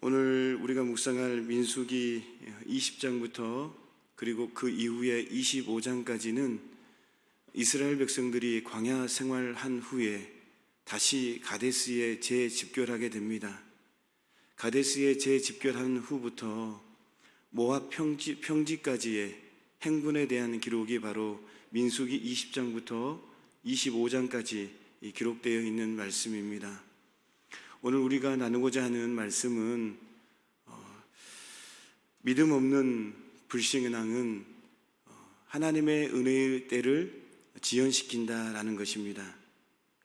오늘 우리가 묵상할 민수기 20장부터 그리고 그 이후에 25장까지는 이스라엘 백성들이 광야 생활한 후에 다시 가데스에 재집결하게 됩니다. 가데스에 재집결한 후부터 모압 평지까지의 행군에 대한 기록이 바로 민수기 20장부터 25장까지 기록되어 있는 말씀입니다. 오늘 우리가 나누고자 하는 말씀은 믿음 없는 불신앙은 하나님의 은혜의 때를 지연시킨다라는 것입니다.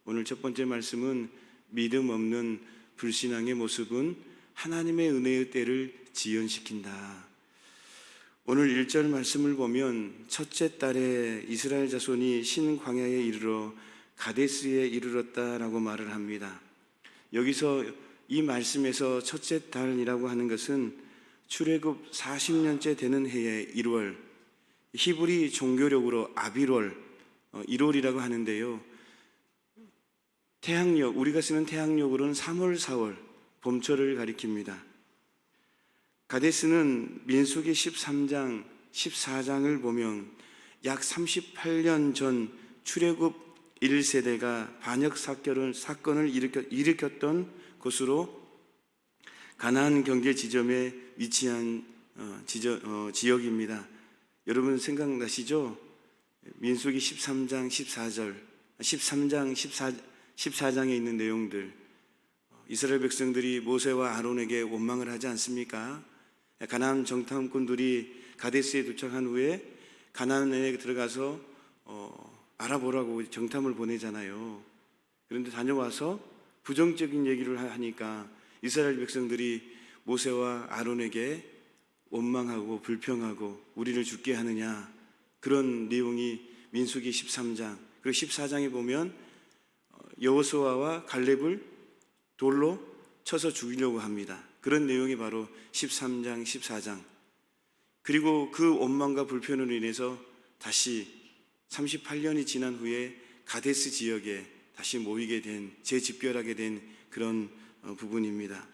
오늘 첫 번째 말씀은 믿음 없는 불신앙의 모습은 하나님의 은혜의 때를 지연시킨다. 오늘 1절 말씀을 보면 첫째 달에 이스라엘 자손이 신광야에 이르러 가데스에 이르렀다라고 말을 합니다. 여기서 이 말씀에서 첫째 달이라고 하는 것은 출애굽 40년째 되는 해의 1월, 히브리 종교력으로 아빌월, 1월이라고 하는데요. 태양력, 우리가 쓰는 태양력으로는 3월, 4월, 봄철을 가리킵니다. 가데스는 민수기 13장, 14장을 보면 약 38년 전 출애굽 1세대가 반역 사건을 일으켰던 곳으로 가나안 경계 지점에 위치한 지역입니다. 여러분 생각나시죠? 민수기 13장 14장에 있는 내용들, 이스라엘 백성들이 모세와 아론에게 원망을 하지 않습니까? 가나안 정탐꾼들이 가데스에 도착한 후에 가나안에 들어가서 알아보라고 정탐을 보내잖아요. 그런데 다녀와서 부정적인 얘기를 하니까 이스라엘 백성들이 모세와 아론에게 원망하고 불평하고 우리를 죽게 하느냐, 그런 내용이 민수기 13장 그리고 14장에 보면 여호수아와 갈렙을 돌로 쳐서 죽이려고 합니다. 그런 내용이 바로 13장 14장. 그리고 그 원망과 불편으로 인해서 다시 38년이 지난 후에 가데스 지역에 다시 모이게 된, 재집결하게 된 그런 부분입니다.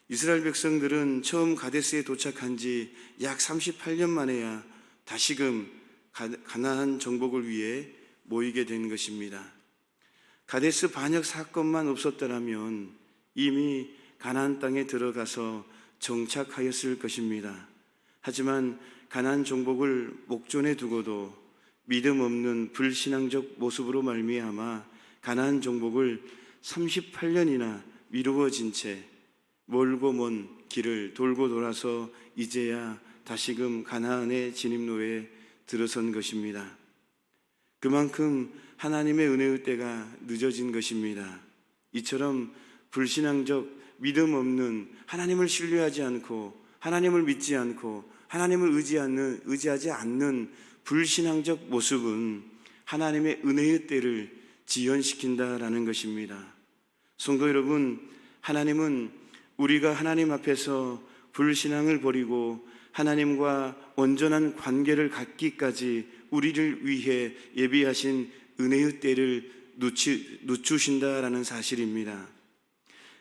이스라엘 백성들은 처음 가데스에 도착한 지 약 38년 만에야 다시금 가나안 정복을 위해 모이게 된 것입니다. 가데스 반역 사건만 없었더라면 이미 가나안 땅에 들어가서 정착하였을 것입니다. 하지만 가나안 정복을 목전에 두고도 믿음 없는 불신앙적 모습으로 말미암아 가나안 정복을 38년이나 미루어진 채 멀고 먼 길을 돌고 돌아서 이제야 다시금 가나안의 진입로에 들어선 것입니다. 그만큼 하나님의 은혜의 때가 늦어진 것입니다. 이처럼 불신앙적, 믿음 없는, 하나님을 신뢰하지 않고 하나님을 믿지 않고 하나님을 의지하지 않는 불신앙적 모습은 하나님의 은혜의 때를 지연시킨다라는 것입니다. 성도 여러분, 하나님은 우리가 하나님 앞에서 불신앙을 버리고 하나님과 온전한 관계를 갖기까지 우리를 위해 예비하신 은혜의 때를 늦추신다라는 사실입니다.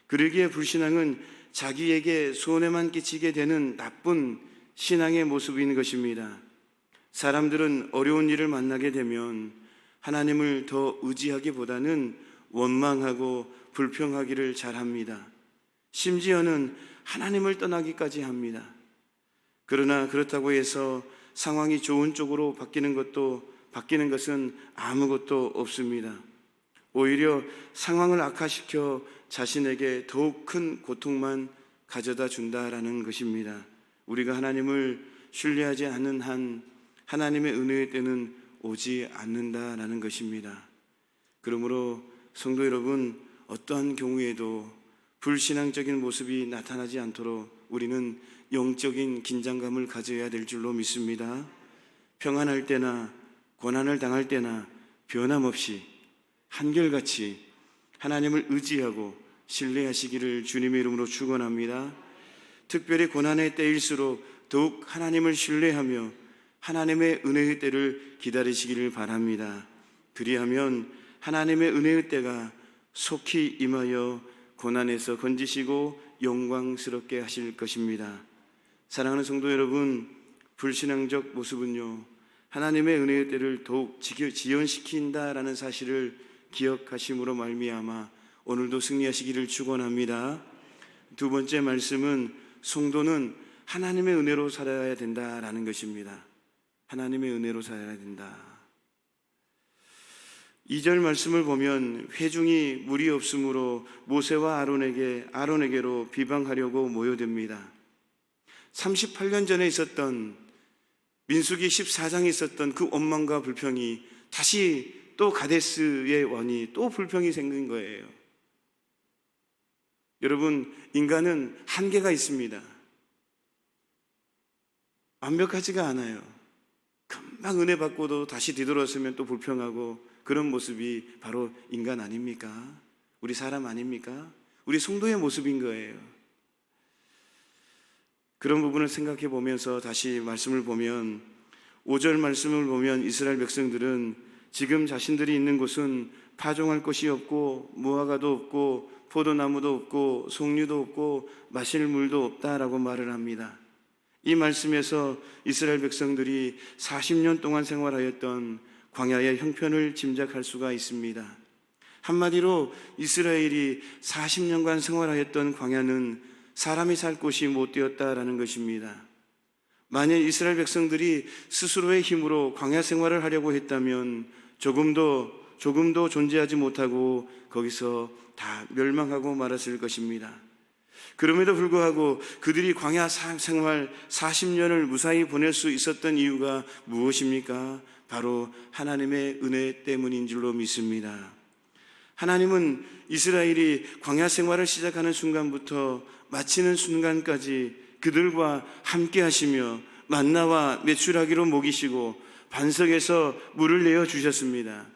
그러기에 불신앙은 자기에게 손해만 끼치게 되는 나쁜 신앙의 모습인 것입니다. 사람들은 어려운 일을 만나게 되면 하나님을 더 의지하기보다는 원망하고 불평하기를 잘합니다. 심지어는 하나님을 떠나기까지 합니다. 그러나 그렇다고 해서 상황이 좋은 쪽으로 바뀌는 것은 아무것도 없습니다. 오히려 상황을 악화시켜 자신에게 더욱 큰 고통만 가져다 준다라는 것입니다. 우리가 하나님을 신뢰하지 않는 한 하나님의 은혜의 때는 오지 않는다라는 것입니다. 그러므로 성도 여러분, 어떠한 경우에도 불신앙적인 모습이 나타나지 않도록 우리는 영적인 긴장감을 가져야 될 줄로 믿습니다. 평안할 때나 고난을 당할 때나 변함없이 한결같이 하나님을 의지하고 신뢰하시기를 주님의 이름으로 축원합니다. 특별히 고난의 때일수록 더욱 하나님을 신뢰하며 하나님의 은혜의 때를 기다리시기를 바랍니다. 그리하면 하나님의 은혜의 때가 속히 임하여 고난에서 건지시고 영광스럽게 하실 것입니다. 사랑하는 성도 여러분, 불신앙적 모습은요, 하나님의 은혜의 때를 더욱 지연시킨다라는 사실을 기억하심으로 말미암아 오늘도 승리하시기를 축원합니다. 두 번째 말씀은 성도는 하나님의 은혜로 살아야 된다라는 것입니다. 하나님의 은혜로 살아야 된다. 2절 말씀을 보면 회중이 물이 없으므로 모세와 아론에게로 비방하려고 모여듭니다. 38년 전에 있었던 민수기 14장에 있었던 그 원망과 불평이 다시 또 가데스의 원이 또 불평이 생긴 거예요. 여러분, 인간은 한계가 있습니다. 완벽하지가 않아요. 금방 은혜 받고도 다시 뒤돌아서면 또 불평하고, 그런 모습이 바로 인간 아닙니까? 우리 사람 아닙니까? 우리 성도의 모습인 거예요. 그런 부분을 생각해 보면서 다시 말씀을 보면 5절 말씀을 보면 이스라엘 백성들은 지금 자신들이 있는 곳은 파종할 것이 없고 무화과도 없고 포도나무도 없고 송류도 없고 마실 물도 없다라고 말을 합니다. 이 말씀에서 이스라엘 백성들이 40년 동안 생활하였던 광야의 형편을 짐작할 수가 있습니다. 한마디로 이스라엘이 40년간 생활하였던 광야는 사람이 살 곳이 못 되었다라는 것입니다. 만약 이스라엘 백성들이 스스로의 힘으로 광야 생활을 하려고 했다면 조금도 존재하지 못하고 거기서 다 멸망하고 말았을 것입니다. 그럼에도 불구하고 그들이 광야 생활 40년을 무사히 보낼 수 있었던 이유가 무엇입니까? 바로 하나님의 은혜 때문인 줄로 믿습니다. 하나님은 이스라엘이 광야 생활을 시작하는 순간부터 마치는 순간까지 그들과 함께 하시며 만나와 메추라기로 먹이시고 반석에서 물을 내어 주셨습니다.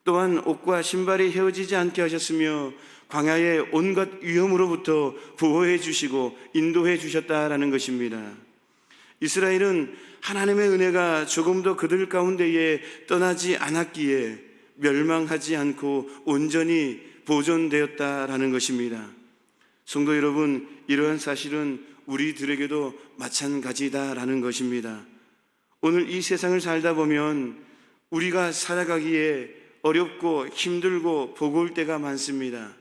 또한 옷과 신발이 헤어지지 않게 하셨으며 광야의 온갖 위험으로부터 보호해 주시고 인도해 주셨다라는 것입니다. 이스라엘은 하나님의 은혜가 조금도 그들 가운데에 떠나지 않았기에 멸망하지 않고 온전히 보존되었다라는 것입니다. 성도 여러분, 이러한 사실은 우리들에게도 마찬가지다라는 것입니다. 오늘 이 세상을 살다 보면 우리가 살아가기에 어렵고 힘들고 버거울 때가 많습니다.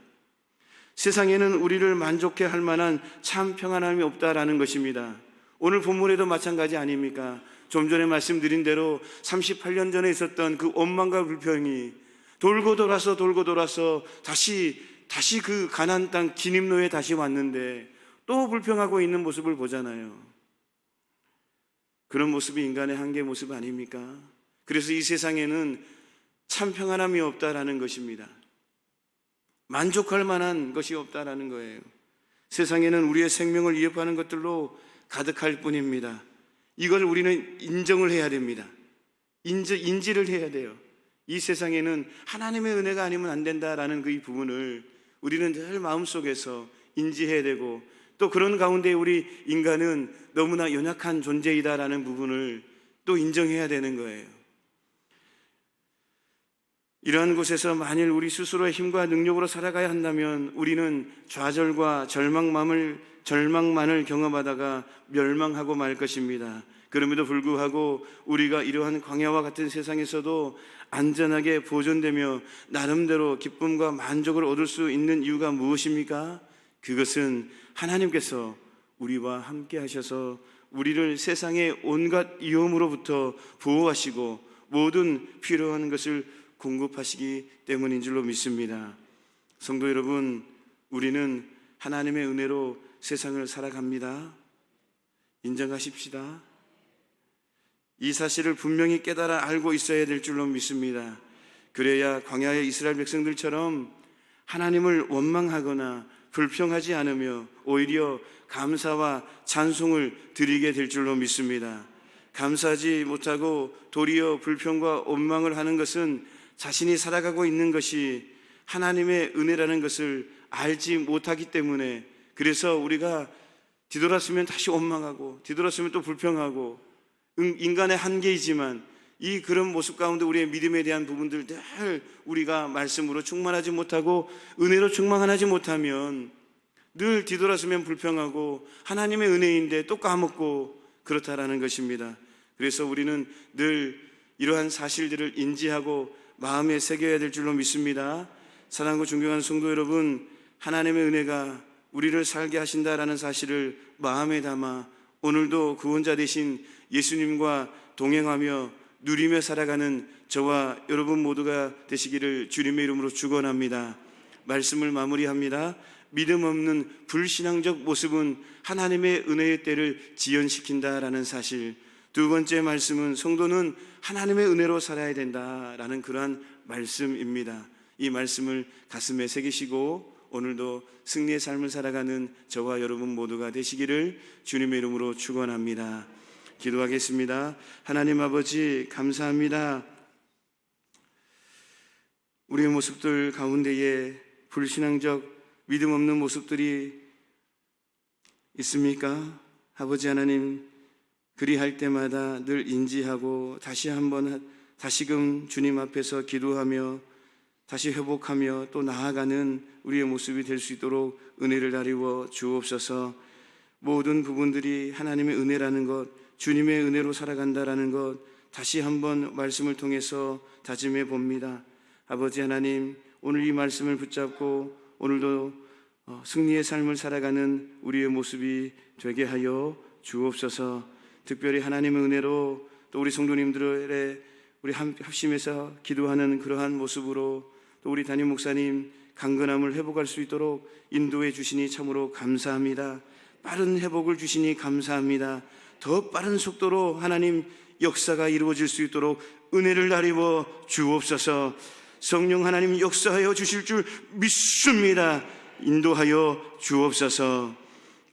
세상에는 우리를 만족해 할 만한 참 평안함이 없다라는 것입니다. 오늘 본문에도 마찬가지 아닙니까? 좀 전에 말씀드린 대로 38년 전에 있었던 그 원망과 불평이 돌고 돌아서 다시 그 가나안 땅 기님노에 다시 왔는데 또 불평하고 있는 모습을 보잖아요. 그런 모습이 인간의 한계 모습 아닙니까? 그래서 이 세상에는 참 평안함이 없다라는 것입니다. 만족할 만한 것이 없다라는 거예요. 세상에는 우리의 생명을 위협하는 것들로 가득할 뿐입니다. 이걸 우리는 인정을 해야 됩니다. 인지를 해야 돼요. 이 세상에는 하나님의 은혜가 아니면 안 된다라는 그 부분을 우리는 늘 마음속에서 인지해야 되고, 또 그런 가운데 우리 인간은 너무나 연약한 존재이다라는 부분을 또 인정해야 되는 거예요. 이러한 곳에서 만일 우리 스스로의 힘과 능력으로 살아가야 한다면 우리는 좌절과 절망만을 경험하다가 멸망하고 말 것입니다. 그럼에도 불구하고 우리가 이러한 광야와 같은 세상에서도 안전하게 보존되며 나름대로 기쁨과 만족을 얻을 수 있는 이유가 무엇입니까? 그것은 하나님께서 우리와 함께 하셔서 우리를 세상의 온갖 위험으로부터 보호하시고 모든 필요한 것을 공급하시기 때문인 줄로 믿습니다. 성도 여러분, 우리는 하나님의 은혜로 세상을 살아갑니다. 인정하십시다. 이 사실을 분명히 깨달아 알고 있어야 될 줄로 믿습니다. 그래야 광야의 이스라엘 백성들처럼 하나님을 원망하거나 불평하지 않으며 오히려 감사와 찬송을 드리게 될 줄로 믿습니다. 감사하지 못하고 도리어 불평과 원망을 하는 것은 자신이 살아가고 있는 것이 하나님의 은혜라는 것을 알지 못하기 때문에, 그래서 우리가 뒤돌았으면 다시 원망하고, 뒤돌았으면 또 불평하고, 인간의 한계이지만 이 그런 모습 가운데 우리의 믿음에 대한 부분들 늘 우리가 말씀으로 충만하지 못하고 은혜로 충만하지 못하면 늘 뒤돌았으면 불평하고 하나님의 은혜인데 또 까먹고 그렇다라는 것입니다. 그래서 우리는 늘 이러한 사실들을 인지하고 마음에 새겨야 될 줄로 믿습니다. 사랑하고 존경하는 성도 여러분, 하나님의 은혜가 우리를 살게 하신다라는 사실을 마음에 담아 오늘도 구원자 되신 예수님과 동행하며 누리며 살아가는 저와 여러분 모두가 되시기를 주님의 이름으로 축원합니다. 말씀을 마무리합니다. 믿음 없는 불신앙적 모습은 하나님의 은혜의 때를 지연시킨다라는 사실. 두 번째 말씀은 성도는 하나님의 은혜로 살아야 된다라는 그러한 말씀입니다. 이 말씀을 가슴에 새기시고 오늘도 승리의 삶을 살아가는 저와 여러분 모두가 되시기를 주님의 이름으로 축원합니다. 기도하겠습니다. 하나님 아버지 감사합니다. 우리의 모습들 가운데에 불신앙적 믿음 없는 모습들이 있습니까? 아버지 하나님, 그리할 때마다 늘 인지하고 다시금 주님 앞에서 기도하며 다시 회복하며 또 나아가는 우리의 모습이 될 수 있도록 은혜를 다리워 주옵소서. 모든 부분들이 하나님의 은혜라는 것, 주님의 은혜로 살아간다라는 것 다시 한번 말씀을 통해서 다짐해 봅니다. 아버지 하나님, 오늘 이 말씀을 붙잡고 오늘도 승리의 삶을 살아가는 우리의 모습이 되게 하여 주옵소서. 특별히 하나님의 은혜로 또 우리 성도님들의 우리 합심해서 기도하는 그러한 모습으로 또 우리 담임 목사님 강건함을 회복할 수 있도록 인도해 주시니 참으로 감사합니다. 빠른 회복을 주시니 감사합니다. 더 빠른 속도로 하나님 역사가 이루어질 수 있도록 은혜를 나리워 주옵소서. 성령 하나님 역사하여 주실 줄 믿습니다. 인도하여 주옵소서.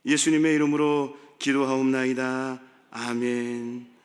예수님의 이름으로 기도하옵나이다. 아멘.